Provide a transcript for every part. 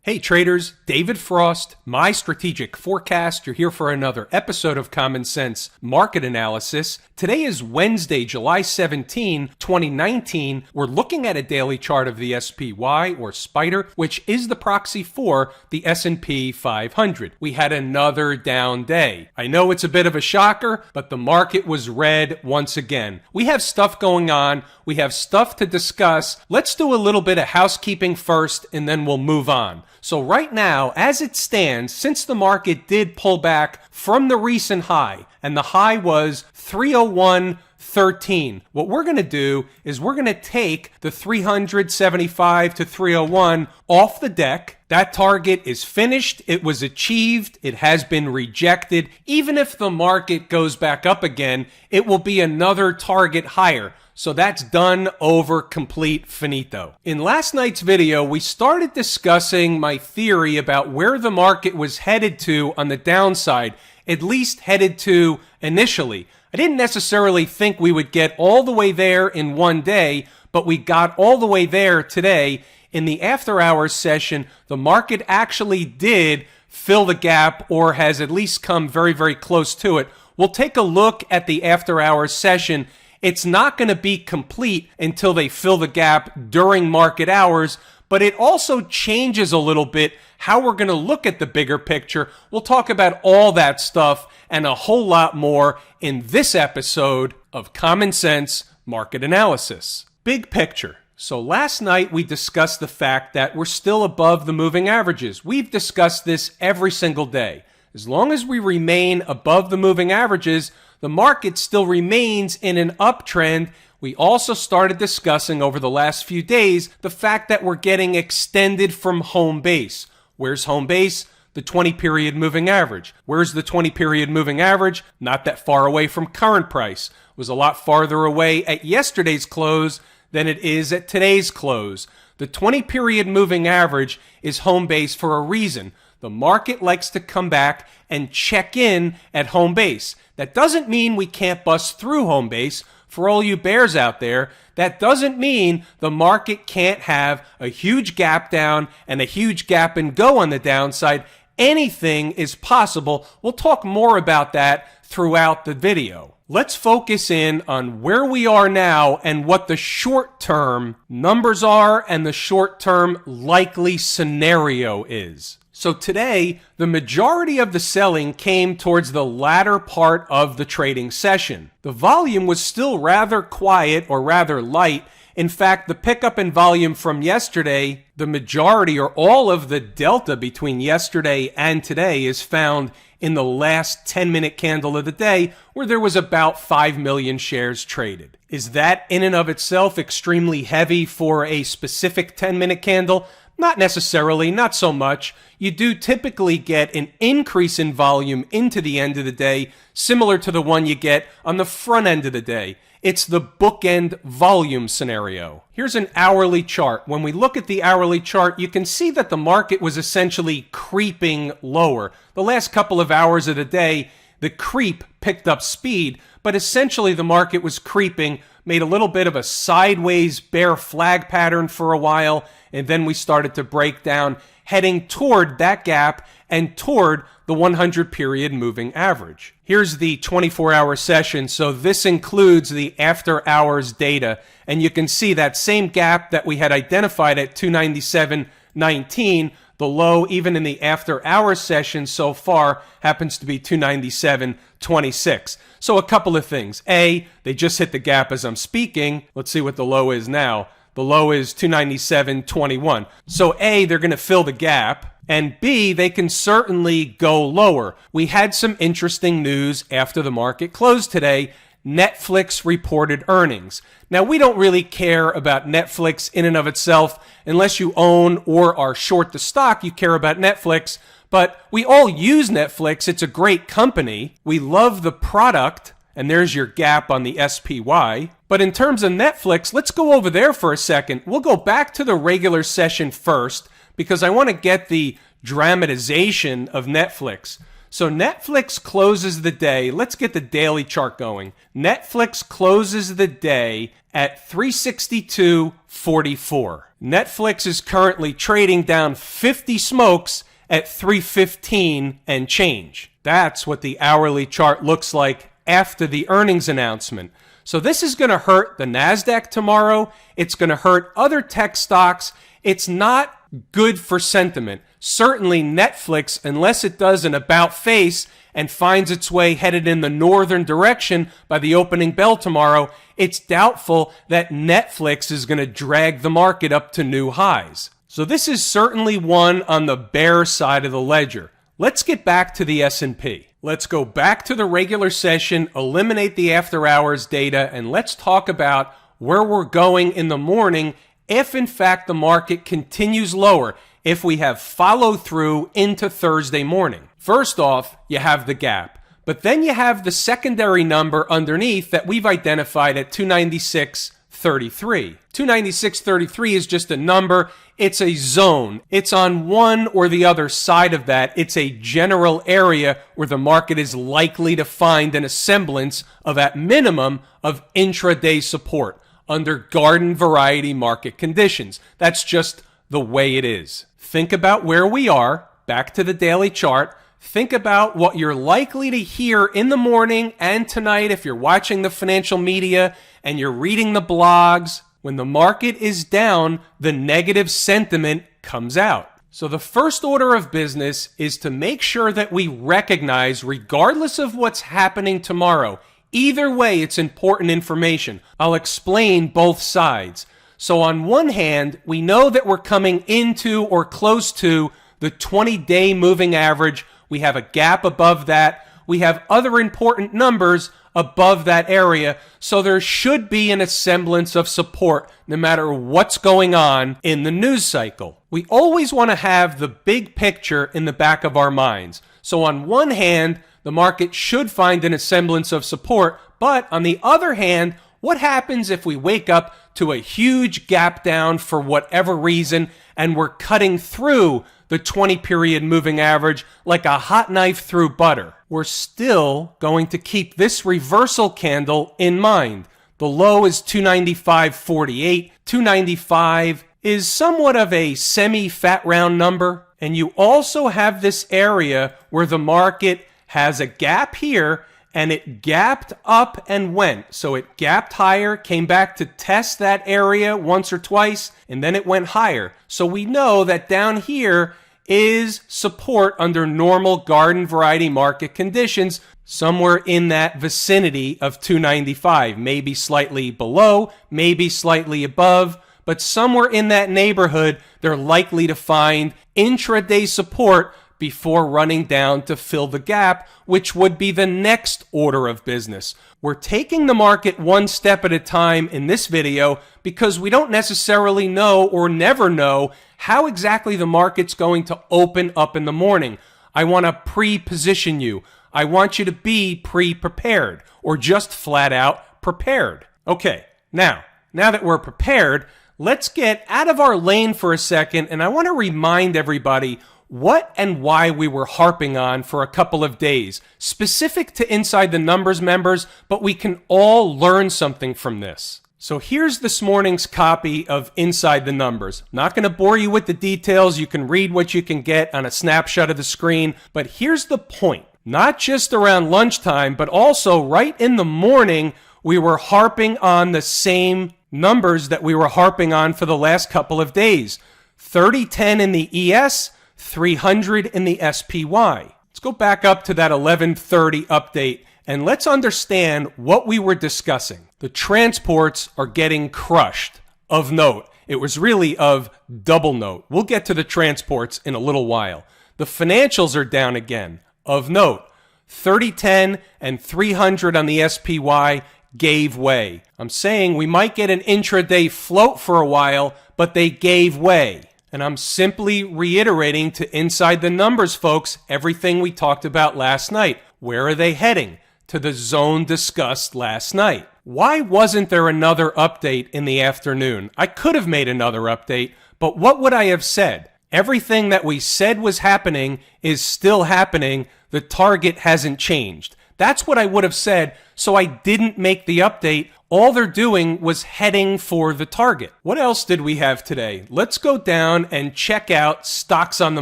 Hey traders, David Frost, my strategic forecast. You're here for another episode of Common Sense Market Analysis. Today is Wednesday, July 17, 2019. We're looking at a daily chart of the SPY or Spider, which is the proxy for the S&P 500. We had another down day. I know it's a bit of a shocker, but the market was red once again. We have stuff going on. We have stuff to discuss. Let's do a little bit of housekeeping first, and then we'll move on. So right now, as it stands, since the market did pull back from the recent high, and the high was 301.13, what we're going to do is we're going to take the 375 to 301 off the deck. That target is finished. It was achieved. It has been rejected. Even if the market goes back up again, it will be another target higher. So that's done, over, complete, finito. In last night's video, we started discussing my theory about where the market was headed to on the downside, at least headed to initially. I didn't necessarily think we would get all the way there in one day, but we got all the way there today. In the after hours session, the market actually did fill the gap, or has at least come very, very close to it. We'll take a look at the after hours session. It's not going to be complete until they fill the gap during market hours, but it also changes a little bit how we're going to look at the bigger picture. We'll talk about all that stuff and a whole lot more in this episode of Common Sense Market Analysis. Big picture. So last night we discussed the fact that we're still above the moving averages. We've discussed this every single day. As long as we remain above the moving averages, the market still remains in an uptrend. We also started discussing over the last few days the fact that we're getting extended from home base. Where's home base? The 20-period moving average. Where's the 20-period moving average? Not that far away from current price. It was a lot farther away at yesterday's close than it is at today's close. The 20-period moving average is home base for a reason. The market likes to come back and check in at home base. That doesn't mean we can't bust through home base. For all you bears out there, that doesn't mean the market can't have a huge gap down and a huge gap and go on the downside. Anything is possible. We'll talk more about that throughout the video. Let's focus in on where we are now and what the short-term numbers are and the short-term likely scenario is. So today, the majority of the selling came towards the latter part of the trading session. The volume was still rather quiet, or rather light. In fact, the pickup in volume from yesterday, the majority or all of the delta between yesterday and today is found in the last 10-minute candle of the day, where there was about 5 million shares traded. Is that in and of itself extremely heavy for a specific 10-minute candle? Not necessarily, not so much. You do typically get an increase in volume into the end of the day, similar to the one you get on the front end of the day. It's the bookend volume scenario. Here's an hourly chart. When we look at the hourly chart, you can see that the market was essentially creeping lower. The last couple of hours of the day, the creep picked up speed, but essentially the market was creeping, made a little bit of a sideways bear flag pattern for a while, and then we started to break down, heading toward that gap and toward the 100-period moving average. Here's the 24-hour session, so this includes the after-hours data, and you can see that same gap that we had identified at 297.19. The low, even in the after-hours session so far, happens to be 297.26. So a couple of things. A, they just hit the gap as I'm speaking. Let's see what the low is now. The low is 297.21. So A, they're going to fill the gap. And B, they can certainly go lower. We had some interesting news after the market closed today. Netflix reported earnings. Now, we don't really care about Netflix in and of itself. Unless you own or are short the stock, you care about Netflix. But we all use Netflix. It's a great company. We love the product. And there's your gap on the SPY. But in terms of Netflix, let's go over there for a second. We'll go back to the regular session first, because I want to get the dramatization of Netflix. So Netflix closes the day. Let's get the daily chart going. Netflix closes the day at 362.44. Netflix is currently trading down 50 smokes at 315 and change. That's what the hourly chart looks like after the earnings announcement. So this is going to hurt the NASDAQ tomorrow. It's going to hurt other tech stocks. It's not good for sentiment. Certainly Netflix, unless it does an about face and finds its way headed in the northern direction by the opening bell tomorrow, it's doubtful that Netflix is going to drag the market up to new highs. So this is certainly one on the bear side of the ledger. Let's get back to the S&P. Let's go back to the regular session, eliminate the after hours data, and let's talk about where we're going in the morning if in fact the market continues lower, if we have follow through into Thursday morning. First off, you have the gap, but then you have the secondary number underneath that we've identified at 296.33. 296.33 is just a number. It's a zone. It's on one or the other side of that. It's a general area where the market is likely to find an semblance of, at minimum, of intraday support under garden variety market conditions. That's just the way it is. Think about where we are, back to the daily chart. Think about what you're likely to hear in the morning and tonight if you're watching the financial media and you're reading the blogs. When the market is down, the negative sentiment comes out. So the first order of business is to make sure that we recognize, regardless of what's happening tomorrow, either way, it's important information. I'll explain both sides. So on one hand, we know that we're coming into or close to the 20-day moving average. We have a gap above that. We have other important numbers above that area. So there should be an semblance of support no matter what's going on in the news cycle. We always want to have the big picture in the back of our minds. So on one hand, the market should find an semblance of support, but on the other hand, what happens if we wake up to a huge gap down for whatever reason and we're cutting through the 20-period moving average like a hot knife through butter? We're still going to keep this reversal candle in mind. The low is 295.48. 295 is somewhat of a semi-fat round number, and you also have this area where the market has a gap here, and it gapped up and went. So it gapped higher, came back to test that area once or twice, and then it went higher. So we know that down here is support under normal garden variety market conditions, somewhere in that vicinity of 295, maybe slightly below, maybe slightly above, but somewhere in that neighborhood, they're likely to find intraday support before running down to fill the gap, which would be the next order of business. We're taking the market one step at a time in this video because we don't necessarily know or never know how exactly the market's going to open up in the morning. I want to pre-position you. I want you to be pre-prepared or just flat out prepared. Okay, now that we're prepared, let's get out of our lane for a second, and I want to remind everybody what and why we were harping on for a couple of days, specific to Inside the Numbers members, but we can all learn something from this. So here's this morning's copy of Inside the Numbers. Not going to bore you with the details. You can read what you can get on a snapshot of the screen, but here's the point. Not just around lunchtime, but also right in the morning, we were harping on the same numbers that we were harping on for the last couple of days. 30-10 in the ES, 300 in the SPY. Let's go back up to that 11:30 update and let's understand what we were discussing. The transports are getting crushed. Of note, it was really of double note. We'll get to the transports in a little while. The financials are down again. Of note, 30-10 and 300 on the SPY gave way. I'm saying we might get an intraday float for a while, but they gave way. And I'm simply reiterating to Inside the Numbers, folks, everything we talked about last night. Where are they heading? To the zone discussed last night. Why wasn't there another update in the afternoon? I could have made another update, but what would I have said? Everything that we said was happening is still happening. The target hasn't changed. That's what I would have said, so I didn't make the update. All they're doing was heading for the target. What else did we have today? Let's go down and check out stocks on the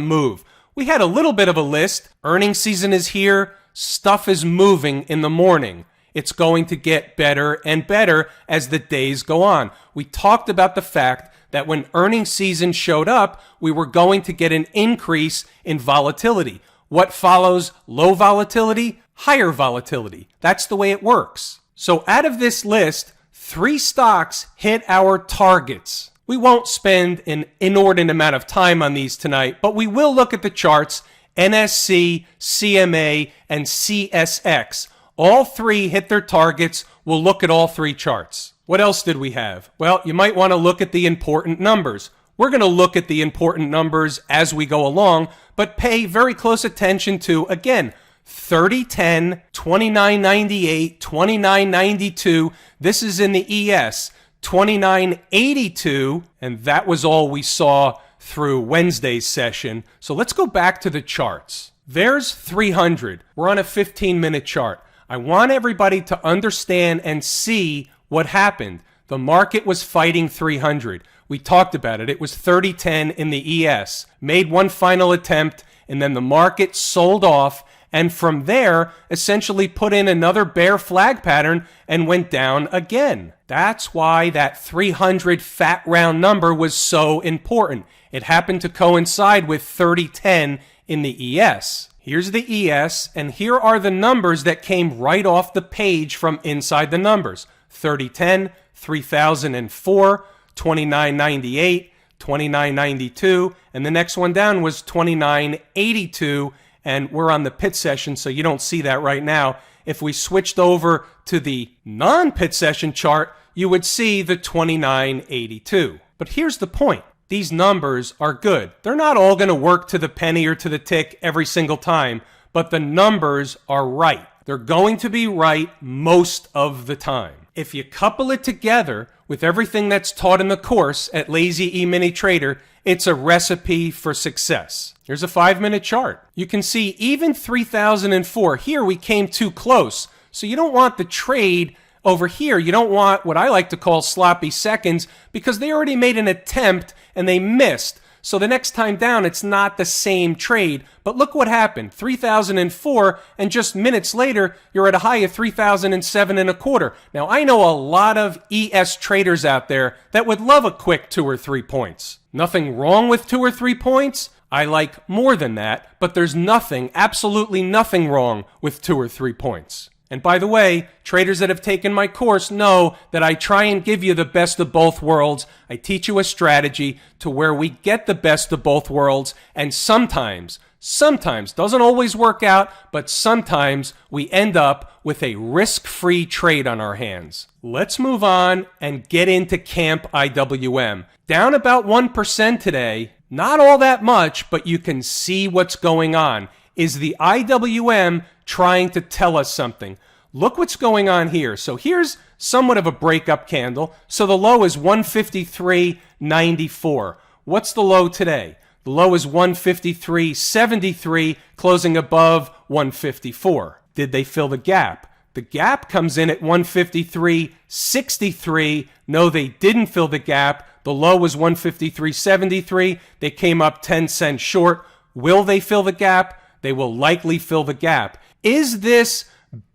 move. We had a little bit of a list. Earnings season is here. Stuff is moving in the morning. It's going to get better and better as the days go on. We talked about the fact that when earnings season showed up, we were going to get an increase in volatility. What follows low volatility? Higher volatility. That's the way it works. So out of this list, 3 stocks hit our targets. We won't spend an inordinate amount of time on these tonight, but we will look at the charts. NSC, CMA, and CSX. All 3 hit their targets. We'll look at all 3 charts. What else did we have? Well, you might want to look at the important numbers. We're going to look at the important numbers as we go along, but pay very close attention to, again, 30.10, 29.98, 29.92. This is in the ES. 29.82, and that was all we saw through Wednesday's session. So let's go back to the charts. There's 300. We're on a 15-minute chart. I want everybody to understand and see what happened. The market was fighting 300. We talked about it. It was 30.10 in the ES. Made one final attempt, and then the market sold off, and from there, essentially put in another bear flag pattern and went down again. That's why that 300 fat round number was so important. It happened to coincide with 30.10 in the ES. Here's the ES, and here are the numbers that came right off the page from inside the numbers. 30.10, 3004, 29.98, 29.92, and the next one down was 29.82, and we're on the pit session, so you don't see that right now. If we switched over to the non-pit session chart, you would see the 29.82. But here's the point. These numbers are good. They're not all going to work to the penny or to the tick every single time, but the numbers are right. They're going to be right most of the time. If you couple it together with everything that's taught in the course at Lazy E-Mini Trader, it's a recipe for success. Here's a 5-minute chart. You can see even 3004. Here we came too close. So you don't want the trade over here. You don't want what I like to call sloppy seconds because they already made an attempt and they missed. So the next time down, it's not the same trade. But look what happened. 3004, and just minutes later, you're at a high of 3007.25. Now, I know a lot of ES traders out there that would love a quick 2 or 3 points. Nothing wrong with 2 or 3 points. I like more than that, but there's nothing, absolutely nothing wrong with 2 or 3 points. And by the way, traders that have taken my course know that I try and give you the best of both worlds. I teach you a strategy to where we get the best of both worlds, and sometimes, doesn't always work out, but sometimes we end up with a risk-free trade on our hands. Let's move on and get into Camp IWM. Down about 1% today, not all that much, but you can see what's going on. Is the IWM trying to tell us something? Look what's going on here. So here's somewhat of a breakup candle. So the low is 153.94. What's the low today? The low is 153.73, closing above 154. Did they fill the gap? The gap comes in at 153.63. No, they didn't fill the gap. The low was 153.73. They came up 10 cents short. Will they fill the gap? They will likely fill the gap. Is this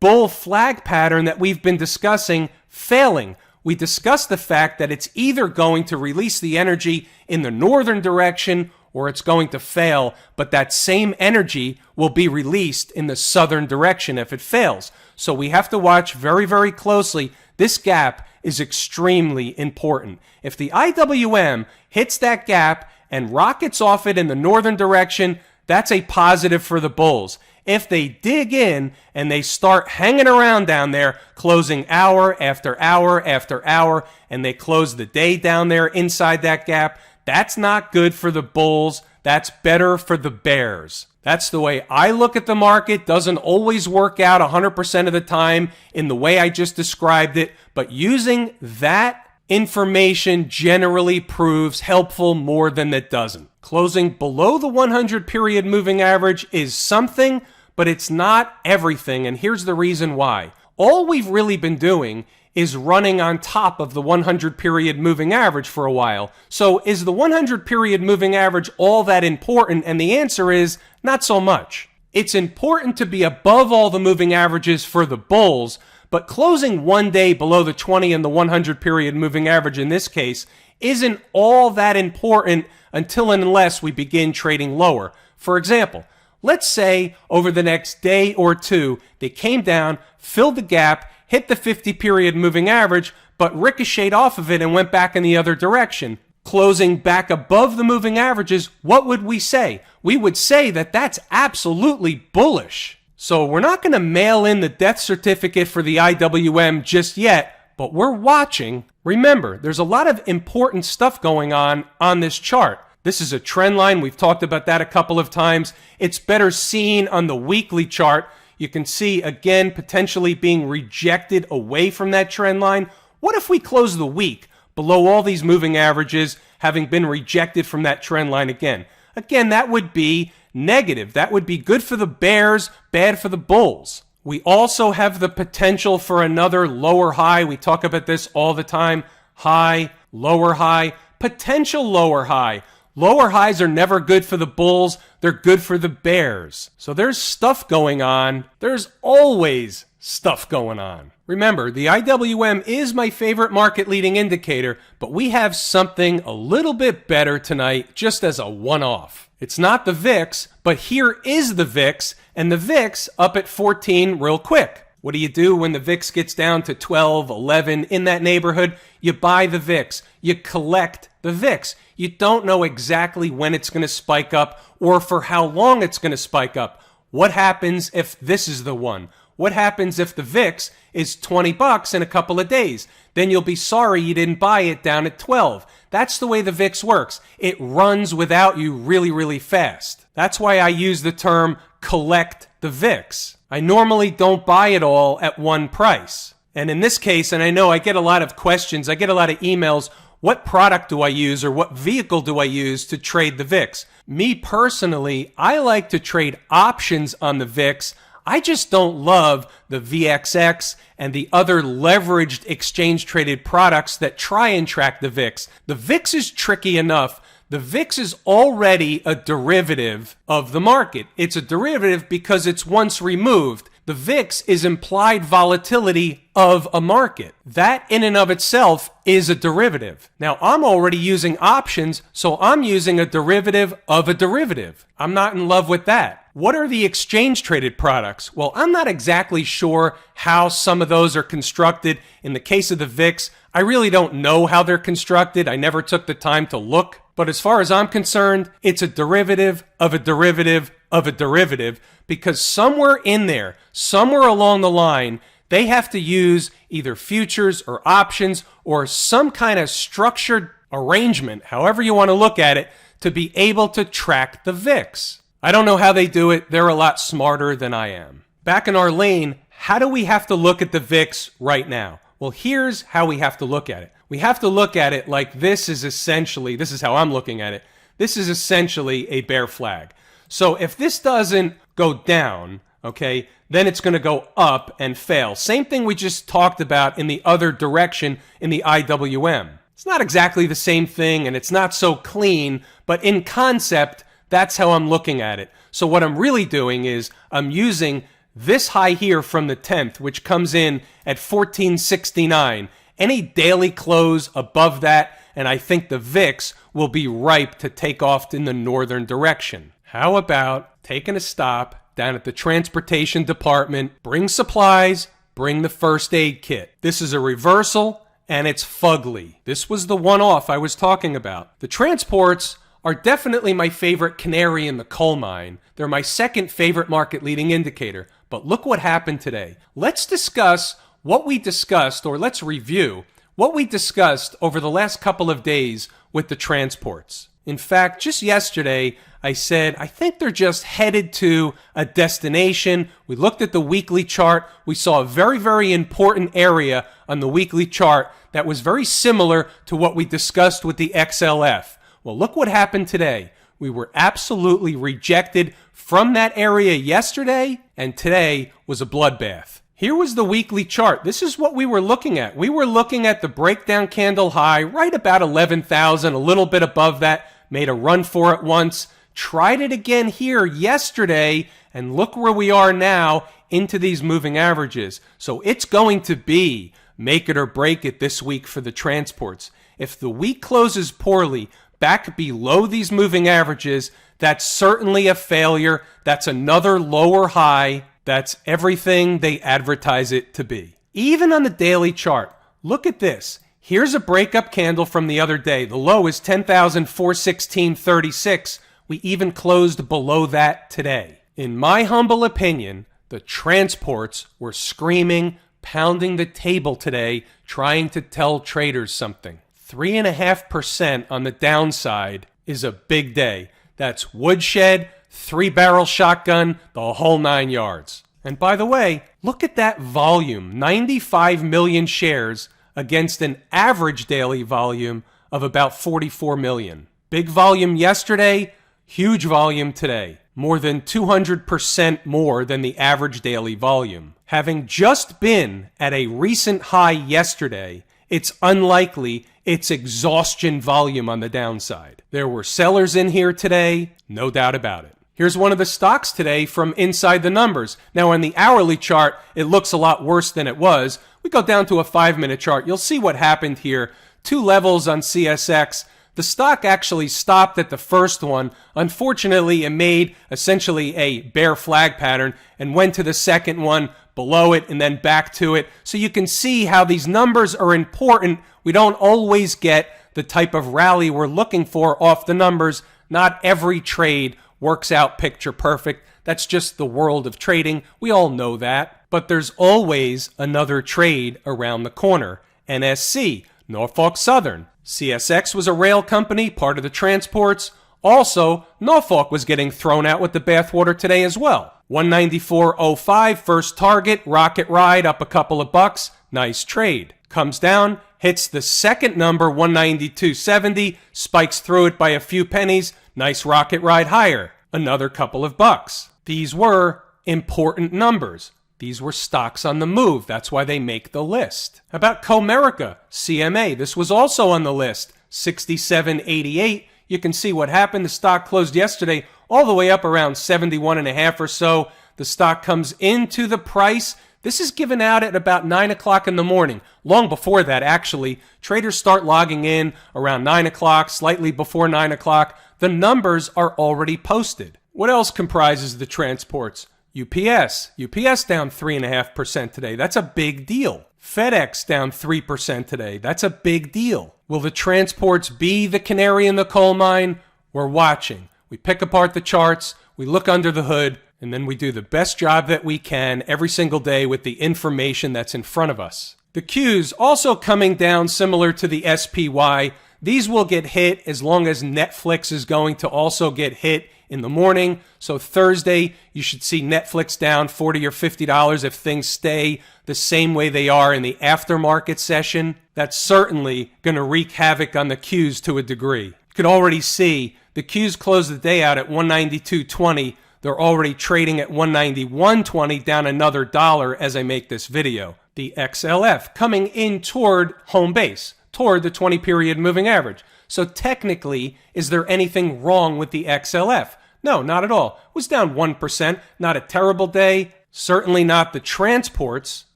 bull flag pattern that we've been discussing failing? We discussed the fact that it's either going to release the energy in the northern direction or it's going to fail, but that same energy will be released in the southern direction if it fails. So we have to watch very, very closely. This gap is extremely important. If the IWM hits that gap and rockets off it in the northern direction, that's a positive for the bulls. If they dig in and they start hanging around down there, closing hour after hour after hour, and they close the day down there inside that gap, that's not good for the bulls. That's better for the bears. That's the way I look at the market. Doesn't always work out 100% of the time in the way I just described it, but using that information generally proves helpful more than it doesn't. Closing below the 100 period moving average is something, but it's not everything, and here's the reason why. All we've really been doing is running on top of the 100 period moving average for a while. So is the 100 period moving average all that important? And the answer is not so much. It's important to be above all the moving averages for the bulls, but closing one day below the 20 and the 100 period moving average in this case isn't all that important until and unless we begin trading lower. For example, let's say over the next day or two, they came down, filled the gap, hit the 50 period moving average, but ricocheted off of it and went back in the other direction. Closing back above the moving averages, what would we say? We would say that that's absolutely bullish. So we're not going to mail in the death certificate for the IWM just yet, but we're watching. Remember, there's a lot of important stuff going on this chart. This is a trend line. We've talked about that a couple of times. It's better seen on the weekly chart. You can see, again, potentially being rejected away from that trend line. What if we close the week below all these moving averages, having been rejected from that trend line again? Again, that would be negative. That would be good for the bears, bad for the bulls. We also have the potential for another lower high. We talk about this all the time. High, lower high, potential lower high. Lower highs are never good for the bulls. They're good for the bears. So there's stuff going on. There's always stuff going on. Remember, the IWM is my favorite market leading indicator, but we have something a little bit better tonight just as a one-off. It's not the VIX, but here is the VIX, and the VIX up at 14 real quick. What do you do when the VIX gets down to 12, 11, in that neighborhood? You buy the VIX. You collect the VIX. You don't know exactly when it's going to spike up or for how long it's going to spike up. What happens if this is the one? What happens if the VIX is $20 in a couple of days? Then you'll be sorry you didn't buy it down at 12. That's the way the VIX works. It runs without you really, really fast. That's why I use the term collect the VIX. I normally don't buy it all at one price. And in this case, and I know I get a lot of questions, I get a lot of emails, what product do I use or what vehicle do I use to trade the VIX? Me personally, I like to trade options on the VIX. I just don't love the VXX and the other leveraged exchange traded products that try and track the VIX. The VIX is tricky enough. The VIX is already a derivative of the market. It's a derivative because it's once removed. The VIX is implied volatility of a market. That in and of itself is a derivative. Now, I'm already using options, so I'm using a derivative of a derivative. I'm not in love with that. What are the exchange traded products? Well, I'm not exactly sure how some of those are constructed. In the case of the VIX, I really don't know how they're constructed. I never took the time to look. But as far as I'm concerned, it's a derivative of a derivative of a derivative, because somewhere in there, somewhere along the line, they have to use either futures or options or some kind of structured arrangement, however you want to look at it, to be able to track the VIX. I don't know how they do it. They're a lot smarter than I am. Back in our lane, how do we have to look at the VIX right now? Well, here's how we have to look at it. We have to look at it like this is how I'm looking at it. This is essentially a bear flag. So if this doesn't go down, okay, then it's going to go up and fail. Same thing we just talked about in the other direction in the IWM. It's not exactly the same thing and it's not so clean, but in concept, that's how I'm looking at it. So what I'm really doing is I'm using this high here from the 10th, which comes in at 1469. Any daily close above that, and I think the VIX will be ripe to take off in the northern direction. How about taking a stop down at the transportation department, bring supplies, bring the first aid kit. This is a reversal, and it's fugly. This was the one-off I was talking about. The transports are definitely my favorite canary in the coal mine. They're my second favorite market leading indicator. But look what happened today. Let's discuss what we discussed, or let's review what we discussed over the last couple of days with the transports. In fact, just yesterday, I said, I think they're just headed to a destination. We looked at the weekly chart. We saw a very, very important area on the weekly chart that was very similar to what we discussed with the XLF. Well, look what happened today. We were absolutely rejected from that area yesterday, and today was a bloodbath. Here was the weekly chart. This is what we were looking at. We were looking at the breakdown candle high right about 11,000, a little bit above that, made a run for it once, tried it again here yesterday, and look where we are now into these moving averages. So it's going to be make it or break it this week for the transports. If the week closes poorly, back below these moving averages, that's certainly a failure. That's another lower high. That's everything they advertise it to be. Even on the daily chart, look at this. Here's a breakup candle from the other day. The low is 10,416.36. We even closed below that today. In my humble opinion, the transports were screaming, pounding the table today, trying to tell traders something. 3.5% on the downside is a big day. That's woodshed, 3-barrel shotgun, the whole 9 yards. And by the way, look at that volume, 95 million shares against an average daily volume of about 44 million. Big volume yesterday, huge volume today. More than 200% more than the average daily volume. Having just been at a recent high yesterday, it's unlikely it's exhaustion volume on the downside. There were sellers in here today, no doubt about it. Here's one of the stocks today from inside the numbers. Now on the hourly chart, it looks a lot worse than it was. We go down to a 5-minute chart. You'll see what happened here. 2 levels on CSX. The stock actually stopped at the first one. Unfortunately, it made essentially a bear flag pattern and went to the second one, below it, and then back to it. So you can see how these numbers are important. We don't always get the type of rally we're looking for off the numbers. Not every trade works out picture perfect. That's just the world of trading. We all know that. But there's always another trade around the corner. NSC, Norfolk Southern. CSX was a rail company, part of the transports. Also, Norfolk was getting thrown out with the bathwater today as well. 194.05 first target, rocket ride up a couple of bucks. Nice trade. Comes down, hits the second number, 192.70, spikes through it by a few pennies. Nice rocket ride higher. Another couple of bucks. These were important numbers. These were stocks on the move. That's why they make the list. How about Comerica, CMA? This was also on the list. 67.88. You can see what happened. The stock closed yesterday all the way up around 71.5 or so. The stock comes into the price. This is given out at about 9 o'clock in the morning. Long before that, actually. Traders start logging in around 9 o'clock, slightly before 9 o'clock. The numbers are already posted. What else comprises the transports? UPS down 3.5% today. That's a big deal. FedEx down 3% today. That's a big deal. Will the transports be the canary in the coal mine? We're watching. We pick apart the charts, we look under the hood, and then we do the best job that we can every single day with the information that's in front of us. The Qs also coming down similar to the SPY. These will get hit as long as Netflix is going to also get hit in the morning. So Thursday, you should see Netflix down $40 or $50 if things stay the same way they are in the aftermarket session. That's certainly going to wreak havoc on the Qs to a degree. You could already see the Qs closed the day out at 192.20. They're already trading at 191.20, down another $1 as I make this video. The XLF coming in toward home base, toward the 20-period moving average. So technically, is there anything wrong with the XLF? No, not at all. It was down 1%. Not a terrible day. Certainly not the transports.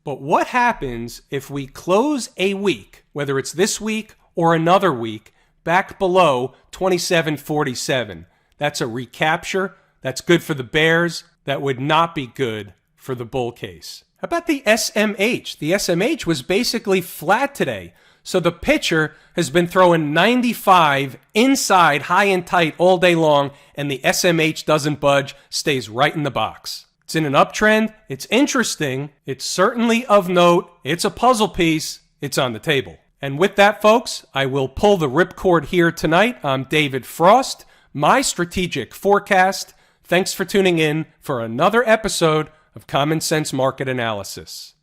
But what happens if we close a week, whether it's this week or another week, back below 27.47? That's a recapture. That's good for the bears. That would not be good for the bull case. How about the SMH? The SMH was basically flat today. So the pitcher has been throwing 95 inside, high and tight all day long, and the SMH doesn't budge, stays right in the box. It's in an uptrend. It's interesting. It's certainly of note. It's a puzzle piece. It's on the table. And with that, folks, I will pull the ripcord here tonight. I'm David Frost, my strategic forecast. Thanks for tuning in for another episode of Common Sense Market Analysis.